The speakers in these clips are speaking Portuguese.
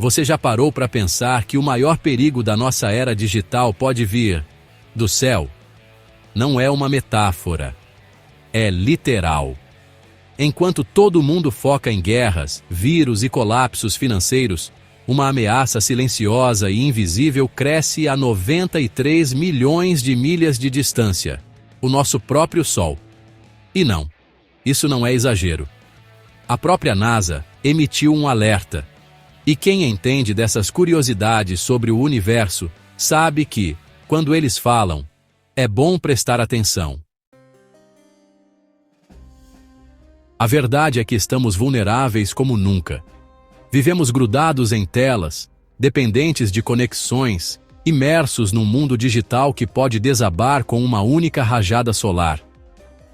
Você já parou para pensar que o maior perigo da nossa era digital pode vir do céu? Não é uma metáfora. É literal. Enquanto todo mundo foca em guerras, vírus e colapsos financeiros, uma ameaça silenciosa e invisível cresce a 93 milhões de milhas de distância. O nosso próprio Sol. E não, isso não é exagero. A própria NASA emitiu um alerta. E quem entende dessas curiosidades sobre o universo sabe que, quando eles falam, é bom prestar atenção. A verdade é que estamos vulneráveis como nunca. Vivemos grudados em telas, dependentes de conexões, imersos num mundo digital que pode desabar com uma única rajada solar.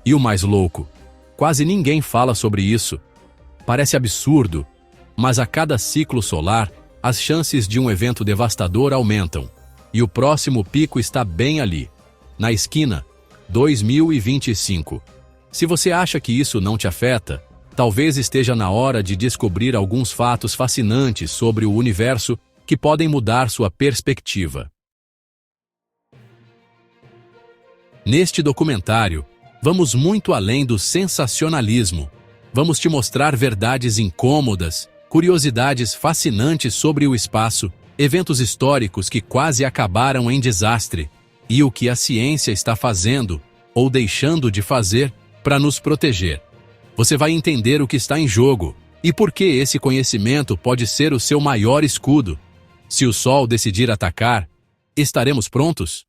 E o mais louco, quase ninguém fala sobre isso. Parece absurdo, mas a cada ciclo solar, as chances de um evento devastador aumentam. E o próximo pico está bem ali, na esquina, 2025. Se você acha que isso não te afeta, talvez esteja na hora de descobrir alguns fatos fascinantes sobre o universo que podem mudar sua perspectiva. Neste documentário, vamos muito além do sensacionalismo. Vamos te mostrar verdades incômodas, curiosidades fascinantes sobre o espaço, eventos históricos que quase acabaram em desastre, e o que a ciência está fazendo, ou deixando de fazer, para nos proteger. Você vai entender o que está em jogo, e por que esse conhecimento pode ser o seu maior escudo. Se o Sol decidir atacar, estaremos prontos?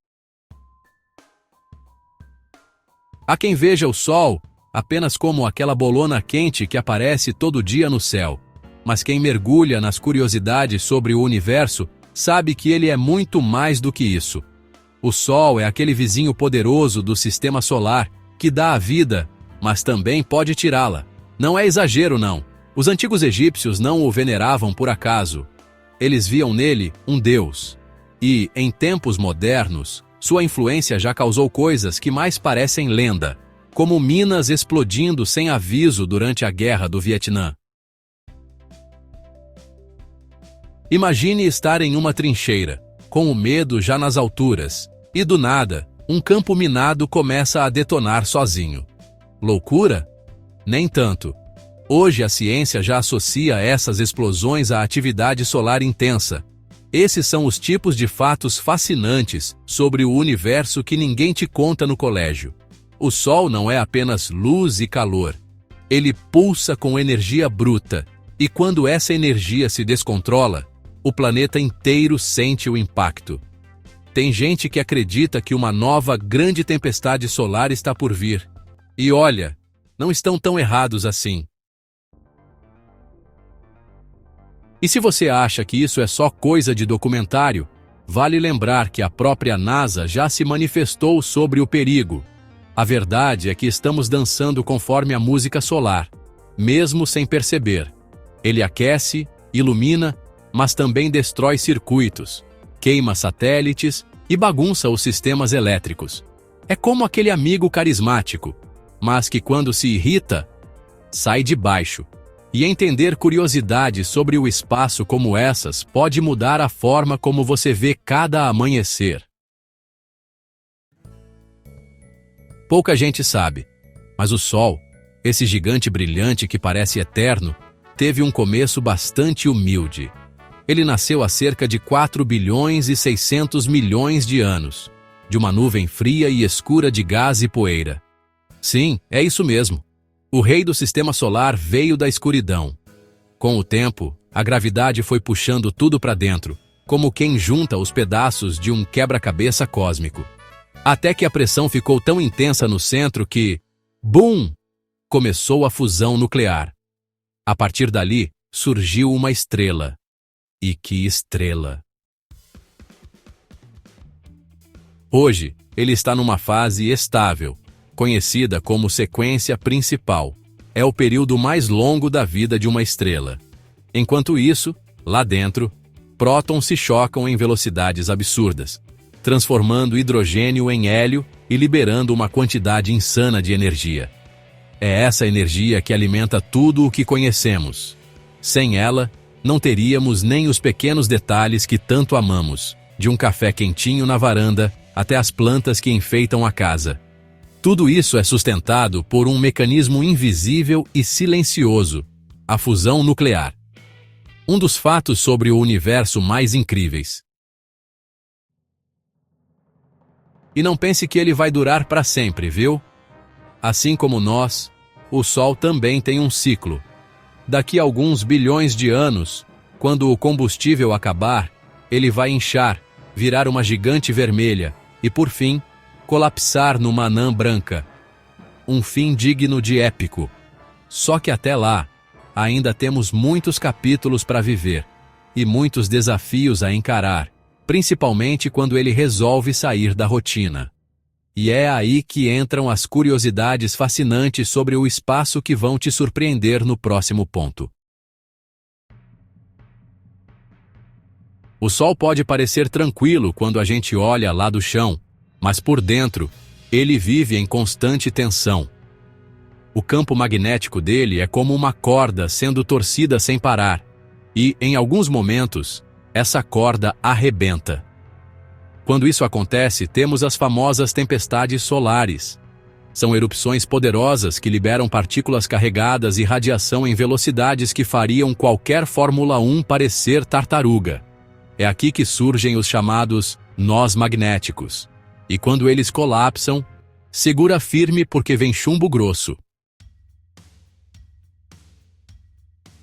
Há quem veja o Sol apenas como aquela bolona quente que aparece todo dia no céu. Mas quem mergulha nas curiosidades sobre o universo sabe que ele é muito mais do que isso. O Sol é aquele vizinho poderoso do sistema solar que dá a vida, mas também pode tirá-la. Não é exagero, não. Os antigos egípcios não o veneravam por acaso. Eles viam nele um deus. E, em tempos modernos, sua influência já causou coisas que mais parecem lenda, como minas explodindo sem aviso durante a Guerra do Vietnã. Imagine estar em uma trincheira, com o medo já nas alturas, e do nada, um campo minado começa a detonar sozinho. Loucura? Nem tanto. Hoje a ciência já associa essas explosões à atividade solar intensa. Esses são os tipos de fatos fascinantes sobre o universo que ninguém te conta no colégio. O Sol não é apenas luz e calor. Ele pulsa com energia bruta, e quando essa energia se descontrola, o planeta inteiro sente o impacto. Tem gente que acredita que uma nova grande tempestade solar está por vir. E olha, não estão tão errados assim. E se você acha que isso é só coisa de documentário, vale lembrar que a própria NASA já se manifestou sobre o perigo. A verdade é que estamos dançando conforme a música solar, mesmo sem perceber. Ele aquece, ilumina, mas também destrói circuitos, queima satélites e bagunça os sistemas elétricos. É como aquele amigo carismático, mas que quando se irrita, sai de baixo. E entender curiosidades sobre o espaço como essas pode mudar a forma como você vê cada amanhecer. Pouca gente sabe, mas o Sol, esse gigante brilhante que parece eterno, teve um começo bastante humilde. Ele nasceu há cerca de 4 bilhões e 600 milhões de anos, de uma nuvem fria e escura de gás e poeira. Sim, é isso mesmo. O rei do sistema solar veio da escuridão. Com o tempo, a gravidade foi puxando tudo para dentro, como quem junta os pedaços de um quebra-cabeça cósmico. Até que a pressão ficou tão intensa no centro que, BUM! Começou a fusão nuclear. A partir dali, surgiu uma estrela. E que estrela! Hoje, ele está numa fase estável, conhecida como sequência principal. É o período mais longo da vida de uma estrela. Enquanto isso, lá dentro, prótons se chocam em velocidades absurdas, transformando hidrogênio em hélio e liberando uma quantidade insana de energia. É essa energia que alimenta tudo o que conhecemos. Sem ela, não teríamos nem os pequenos detalhes que tanto amamos, de um café quentinho na varanda até as plantas que enfeitam a casa. Tudo isso é sustentado por um mecanismo invisível e silencioso, a fusão nuclear. Um dos fatos sobre o universo mais incríveis. E não pense que ele vai durar para sempre, viu? Assim como nós, o Sol também tem um ciclo. Daqui a alguns bilhões de anos, quando o combustível acabar, ele vai inchar, virar uma gigante vermelha e, por fim, colapsar numa anã branca. Um fim digno de épico. Só que até lá, ainda temos muitos capítulos para viver e muitos desafios a encarar, principalmente quando ele resolve sair da rotina. E é aí que entram as curiosidades fascinantes sobre o espaço que vão te surpreender no próximo ponto. O Sol pode parecer tranquilo quando a gente olha lá do chão, mas por dentro, ele vive em constante tensão. O campo magnético dele é como uma corda sendo torcida sem parar, e, em alguns momentos, essa corda arrebenta. Quando isso acontece, temos as famosas tempestades solares. São erupções poderosas que liberam partículas carregadas e radiação em velocidades que fariam qualquer Fórmula 1 parecer tartaruga. É aqui que surgem os chamados nós magnéticos. E quando eles colapsam, segura firme porque vem chumbo grosso.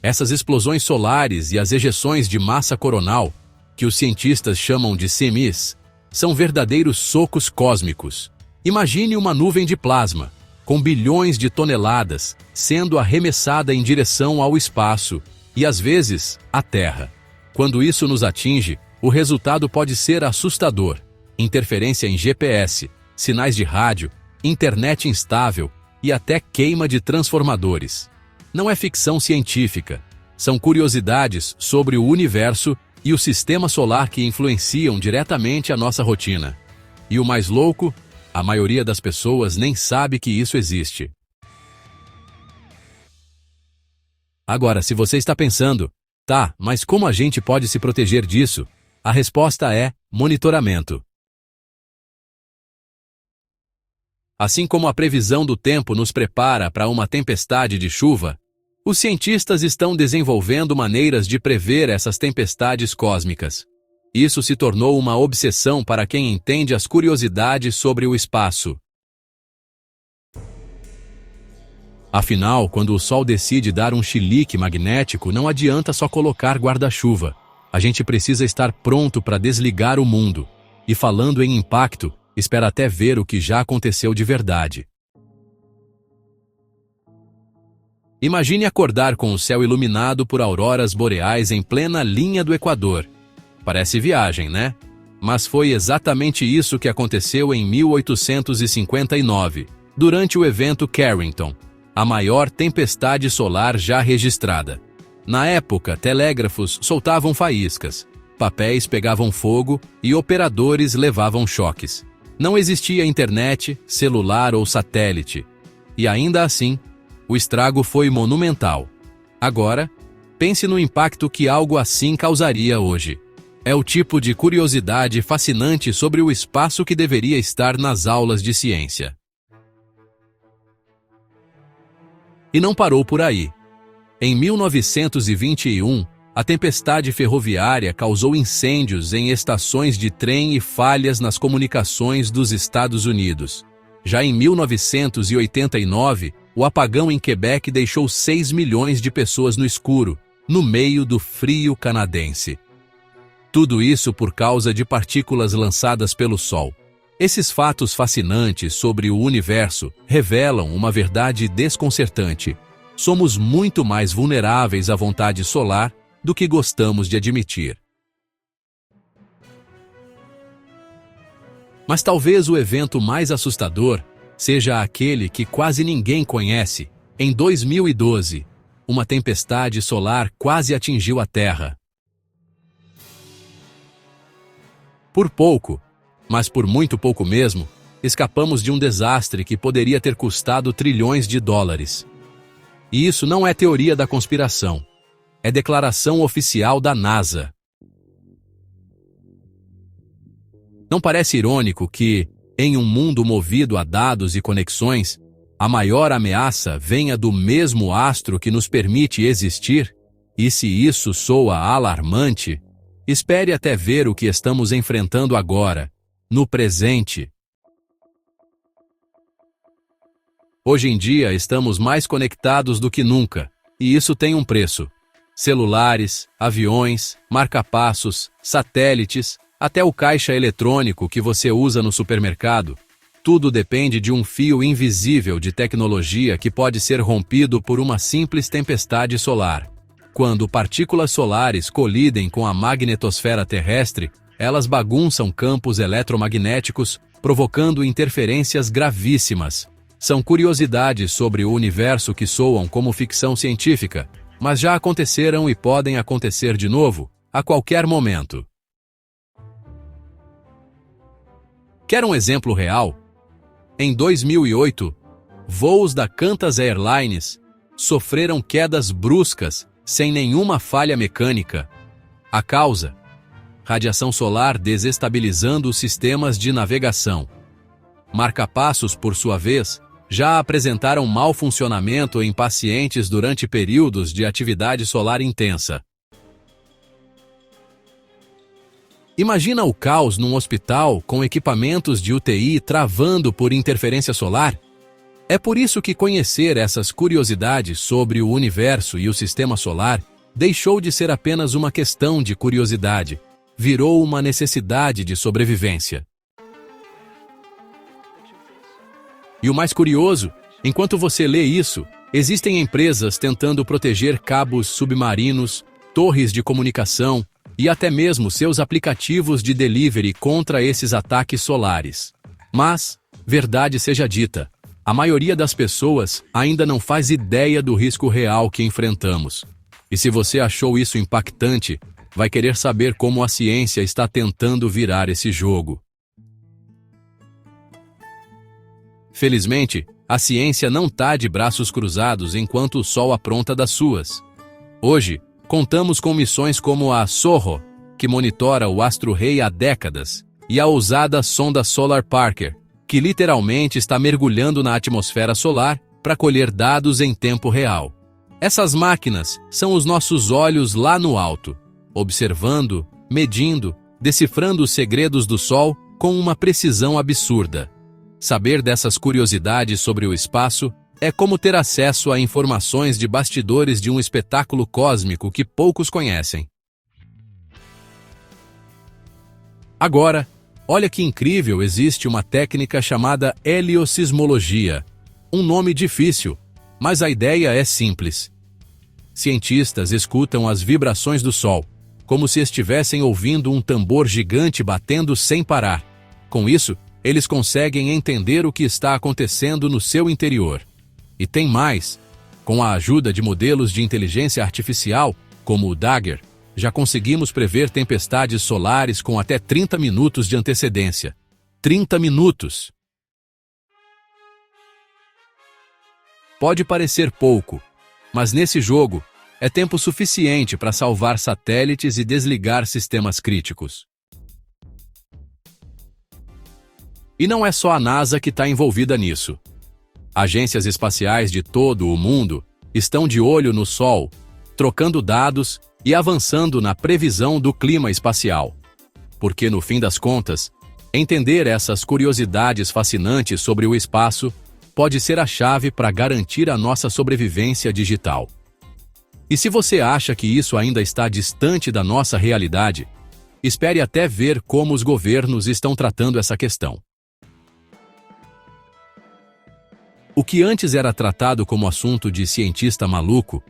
Essas explosões solares e as ejeções de massa coronal, que os cientistas chamam de semis, são verdadeiros socos cósmicos. Imagine uma nuvem de plasma, com bilhões de toneladas, sendo arremessada em direção ao espaço e, às vezes, à Terra. Quando isso nos atinge, o resultado pode ser assustador. Interferência em GPS, sinais de rádio, internet instável e até queima de transformadores. Não é ficção científica, são curiosidades sobre o universo e o sistema solar que influenciam diretamente a nossa rotina. E o mais louco, a maioria das pessoas nem sabe que isso existe. Agora, se você está pensando, tá, mas como a gente pode se proteger disso? A resposta é monitoramento. Assim como a previsão do tempo nos prepara para uma tempestade de chuva, os cientistas estão desenvolvendo maneiras de prever essas tempestades cósmicas. Isso se tornou uma obsessão para quem entende as curiosidades sobre o espaço. Afinal, quando o Sol decide dar um chilique magnético, não adianta só colocar guarda-chuva. A gente precisa estar pronto para desligar o mundo. E falando em impacto, espera até ver o que já aconteceu de verdade. Imagine acordar com o céu iluminado por auroras boreais em plena linha do Equador. Parece viagem, né? Mas foi exatamente isso que aconteceu em 1859, durante o evento Carrington, a maior tempestade solar já registrada. Na época, telégrafos soltavam faíscas, papéis pegavam fogo e operadores levavam choques. Não existia internet, celular ou satélite. E ainda assim, o estrago foi monumental. Agora, pense no impacto que algo assim causaria hoje. É o tipo de curiosidade fascinante sobre o espaço que deveria estar nas aulas de ciência. E não parou por aí. Em 1921, a tempestade ferroviária causou incêndios em estações de trem e falhas nas comunicações dos Estados Unidos. Já em 1989, o apagão em Quebec deixou 6 milhões de pessoas no escuro, no meio do frio canadense. Tudo isso por causa de partículas lançadas pelo Sol. Esses fatos fascinantes sobre o universo revelam uma verdade desconcertante. Somos muito mais vulneráveis à vontade solar do que gostamos de admitir. Mas talvez o evento mais assustador seja aquele que quase ninguém conhece. Em 2012, uma tempestade solar quase atingiu a Terra. Por pouco, mas por muito pouco mesmo, escapamos de um desastre que poderia ter custado trilhões de dólares. E isso não é teoria da conspiração. é declaração oficial da NASA. Não parece irônico que, em um mundo movido a dados e conexões, a maior ameaça venha do mesmo astro que nos permite existir? E se isso soa alarmante, espere até ver o que estamos enfrentando agora, no presente. Hoje em dia estamos mais conectados do que nunca, e isso tem um preço. Celulares, aviões, marca-passos, satélites, até o caixa eletrônico que você usa no supermercado. Tudo depende de um fio invisível de tecnologia que pode ser rompido por uma simples tempestade solar. Quando partículas solares colidem com a magnetosfera terrestre, elas bagunçam campos eletromagnéticos, provocando interferências gravíssimas. São curiosidades sobre o universo que soam como ficção científica, mas já aconteceram e podem acontecer de novo, a qualquer momento. Quer um exemplo real? Em 2008, voos da Qantas Airlines sofreram quedas bruscas, sem nenhuma falha mecânica. A causa? Radiação solar desestabilizando os sistemas de navegação. Marca-passos, por sua vez, já apresentaram mau funcionamento em pacientes durante períodos de atividade solar intensa. Imagina o caos num hospital com equipamentos de UTI travando por interferência solar? É por isso que conhecer essas curiosidades sobre o universo e o sistema solar deixou de ser apenas uma questão de curiosidade, virou uma necessidade de sobrevivência. E o mais curioso, enquanto você lê isso, existem empresas tentando proteger cabos submarinos, torres de comunicação e até mesmo seus aplicativos de delivery contra esses ataques solares. Mas, verdade seja dita, a maioria das pessoas ainda não faz ideia do risco real que enfrentamos. E se você achou isso impactante, vai querer saber como a ciência está tentando virar esse jogo. Felizmente, a ciência não está de braços cruzados enquanto o Sol apronta das suas. Hoje, contamos com missões como a SOHO, que monitora o astro-rei há décadas, e a ousada sonda Solar Parker, que literalmente está mergulhando na atmosfera solar para colher dados em tempo real. Essas máquinas são os nossos olhos lá no alto, observando, medindo, decifrando os segredos do Sol com uma precisão absurda. Saber dessas curiosidades sobre o espaço é como ter acesso a informações de bastidores de um espetáculo cósmico que poucos conhecem. Agora, olha que incrível, existe uma técnica chamada heliosismologia. Um nome difícil, mas a ideia é simples. Cientistas escutam as vibrações do Sol, como se estivessem ouvindo um tambor gigante batendo sem parar. Com isso, eles conseguem entender o que está acontecendo no seu interior. E tem mais. Com a ajuda de modelos de inteligência artificial, como o Dagger, já conseguimos prever tempestades solares com até 30 minutos de antecedência. 30 minutos! Pode parecer pouco, mas nesse jogo, é tempo suficiente para salvar satélites e desligar sistemas críticos. E não é só a NASA que está envolvida nisso. Agências espaciais de todo o mundo estão de olho no Sol, trocando dados e avançando na previsão do clima espacial. Porque, no fim das contas, entender essas curiosidades fascinantes sobre o espaço pode ser a chave para garantir a nossa sobrevivência digital. E se você acha que isso ainda está distante da nossa realidade, espere até ver como os governos estão tratando essa questão. O que antes era tratado como assunto de cientista maluco,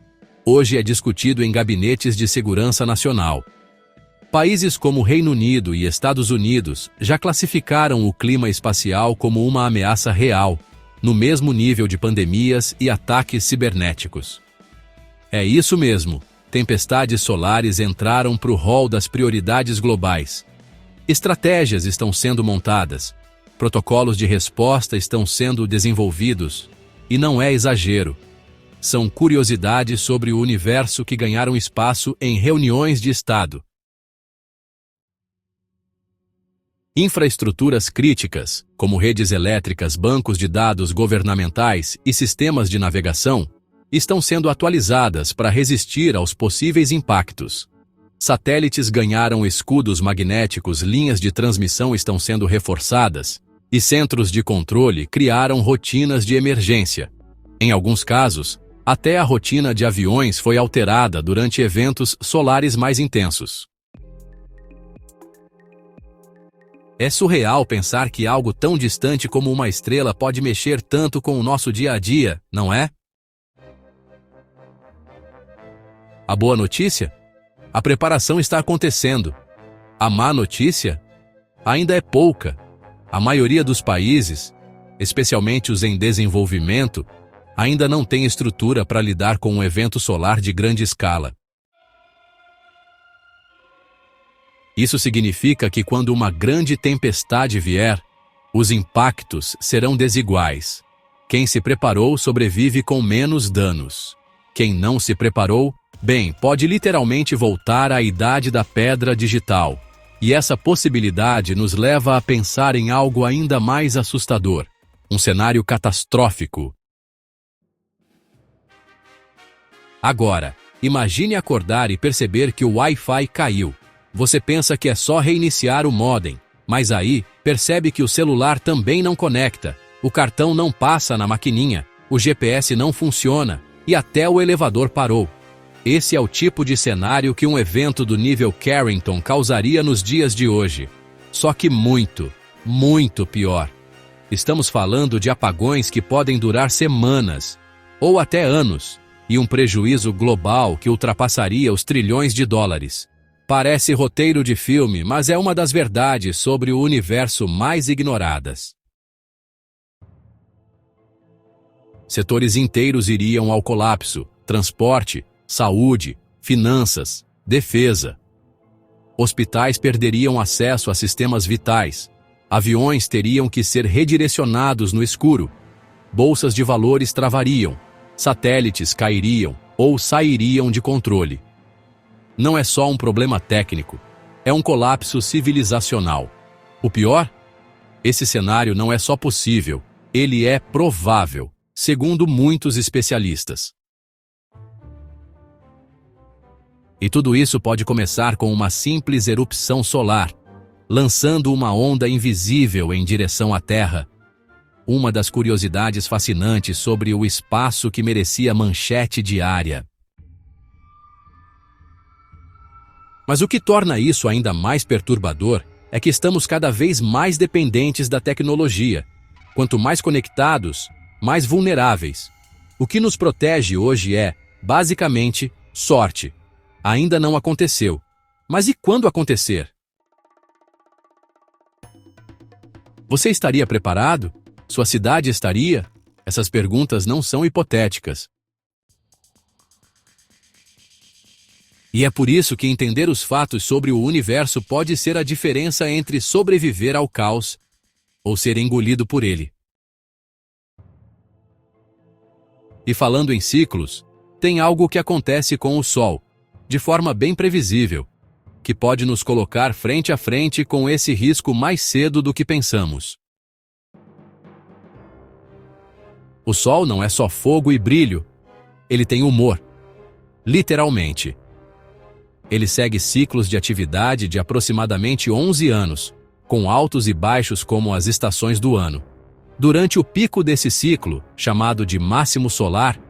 hoje é discutido em gabinetes de segurança nacional. Países como Reino Unido e Estados Unidos já classificaram o clima espacial como uma ameaça real, no mesmo nível de pandemias e ataques cibernéticos. É isso mesmo, tempestades solares entraram para o rol das prioridades globais. Estratégias estão sendo montadas, protocolos de resposta estão sendo desenvolvidos, e não é exagero. são curiosidades sobre o universo que ganharam espaço em reuniões de Estado. Infraestruturas críticas, como redes elétricas, bancos de dados governamentais e sistemas de navegação, estão sendo atualizadas para resistir aos possíveis impactos. Satélites ganharam escudos magnéticos, linhas de transmissão estão sendo reforçadas, e centros de controle criaram rotinas de emergência. Em alguns casos, até a rotina de aviões foi alterada durante eventos solares mais intensos. É surreal pensar que algo tão distante como uma estrela pode mexer tanto com o nosso dia a dia, não é? A boa notícia? A preparação está acontecendo. A má notícia? Ainda é pouca. A maioria dos países, especialmente os em desenvolvimento, ainda não tem estrutura para lidar com um evento solar de grande escala. Isso significa que quando uma grande tempestade vier, os impactos serão desiguais. Quem se preparou sobrevive com menos danos. Quem não se preparou, bem, pode literalmente voltar à idade da pedra digital. E essa possibilidade nos leva a pensar em algo ainda mais assustador, um cenário catastrófico. Agora, imagine acordar e perceber que o Wi-Fi caiu. Você pensa que é só reiniciar o modem, mas aí percebe que o celular também não conecta, o cartão não passa na maquininha, o GPS não funciona e até o elevador parou. Esse é o tipo de cenário que um evento do nível Carrington causaria nos dias de hoje. Só que muito, muito pior. Estamos falando de apagões que podem durar semanas, ou até anos, e um prejuízo global que ultrapassaria os trilhões de dólares. Parece roteiro de filme, mas é uma das verdades sobre o universo mais ignoradas. Setores inteiros iriam ao colapso: transporte, saúde, finanças, defesa. Hospitais perderiam acesso a sistemas vitais. Aviões teriam que ser redirecionados no escuro. Bolsas de valores travariam. Satélites cairiam ou sairiam de controle. Não é só um problema técnico, é um colapso civilizacional. O pior? Esse cenário não é só possível, ele é provável, segundo muitos especialistas. E tudo isso pode começar com uma simples erupção solar, lançando uma onda invisível em direção à Terra. Uma das curiosidades fascinantes sobre o espaço que merecia manchete diária. Mas o que torna isso ainda mais perturbador é que estamos cada vez mais dependentes da tecnologia. Quanto mais conectados, mais vulneráveis. O que nos protege hoje é, basicamente, sorte. Ainda não aconteceu. Mas e quando acontecer? Você estaria preparado? Sua cidade estaria? Essas perguntas não são hipotéticas. E é por isso que entender os fatos sobre o universo pode ser a diferença entre sobreviver ao caos ou ser engolido por ele. E falando em ciclos, tem algo que acontece com o Sol, de forma bem previsível, que pode nos colocar frente a frente com esse risco mais cedo do que pensamos. O Sol não é só fogo e brilho, ele tem humor. Literalmente. Ele segue ciclos de atividade de aproximadamente 11 anos, com altos e baixos como as estações do ano. Durante o pico desse ciclo, chamado de máximo solar,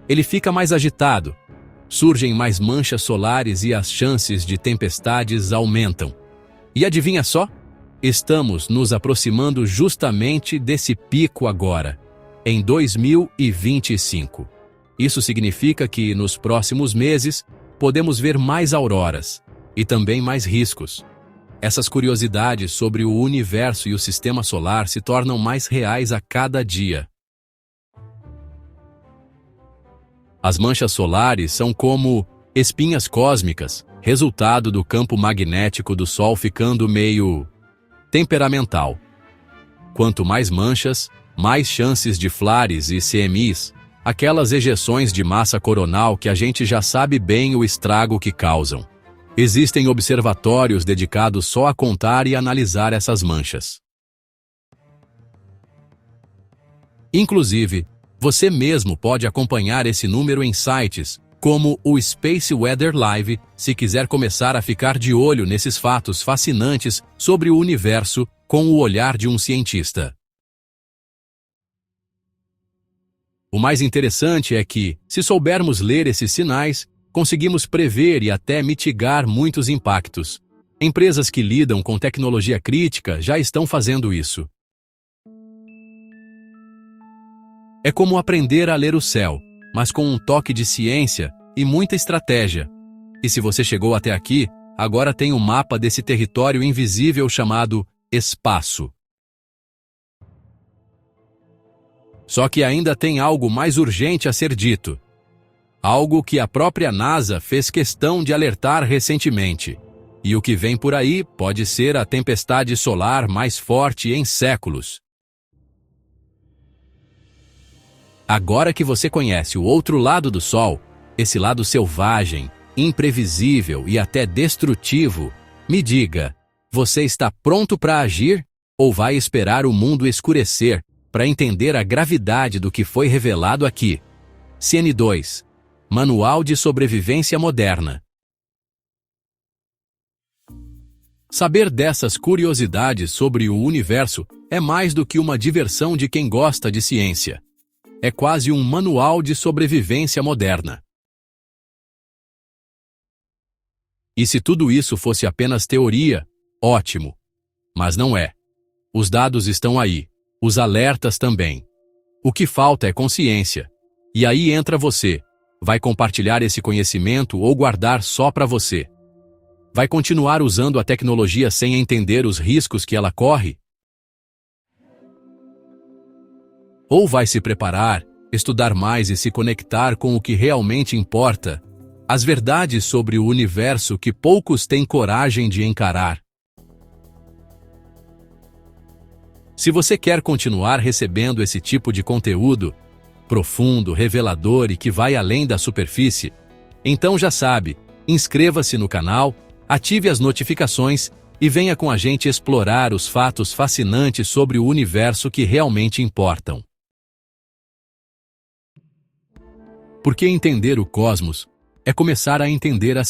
ele fica mais agitado, surgem mais manchas solares e as chances de tempestades aumentam. E adivinha só? Estamos nos aproximando justamente desse pico agora, em 2025. Isso significa que, nos próximos meses, podemos ver mais auroras e também mais riscos. Essas curiosidades sobre o universo e o sistema solar se tornam mais reais a cada dia. As manchas solares são como espinhas cósmicas, resultado do campo magnético do Sol ficando meio temperamental. Quanto mais manchas, mais chances de flares e CMIs, aquelas ejeções de massa coronal que a gente já sabe bem o estrago que causam. Existem observatórios dedicados só a contar e analisar essas manchas. Inclusive, você mesmo pode acompanhar esse número em sites como o Space Weather Live, se quiser começar a ficar de olho nesses fatos fascinantes sobre o universo com o olhar de um cientista. O mais interessante é que, se soubermos ler esses sinais, conseguimos prever e até mitigar muitos impactos. Empresas que lidam com tecnologia crítica já estão fazendo isso. É como aprender a ler o céu, mas com um toque de ciência e muita estratégia. E se você chegou até aqui, agora tem um mapa desse território invisível chamado espaço. Só que ainda tem algo mais urgente a ser dito. Algo que a própria NASA fez questão de alertar recentemente. E o que vem por aí pode ser a tempestade solar mais forte em séculos. Agora que você conhece o outro lado do Sol, esse lado selvagem, imprevisível e até destrutivo, me diga, você está pronto para agir ou vai esperar o mundo escurecer para entender a gravidade do que foi revelado aqui? CN2 – Manual de Sobrevivência Moderna. Saber dessas curiosidades sobre o universo é mais do que uma diversão de quem gosta de ciência. É quase um manual de sobrevivência moderna. E se tudo isso fosse apenas teoria, ótimo. Mas não é. Os dados estão aí, os alertas também. O que falta é consciência. E aí entra você. Vai compartilhar esse conhecimento ou guardar só para você? Vai continuar usando a tecnologia sem entender os riscos que ela corre? Ou vai se preparar, estudar mais e se conectar com o que realmente importa? As verdades sobre o universo que poucos têm coragem de encarar. Se você quer continuar recebendo esse tipo de conteúdo, profundo, revelador e que vai além da superfície, então já sabe, inscreva-se no canal, ative as notificações e venha com a gente explorar os fatos fascinantes sobre o universo que realmente importam. Porque entender o cosmos é começar a entender a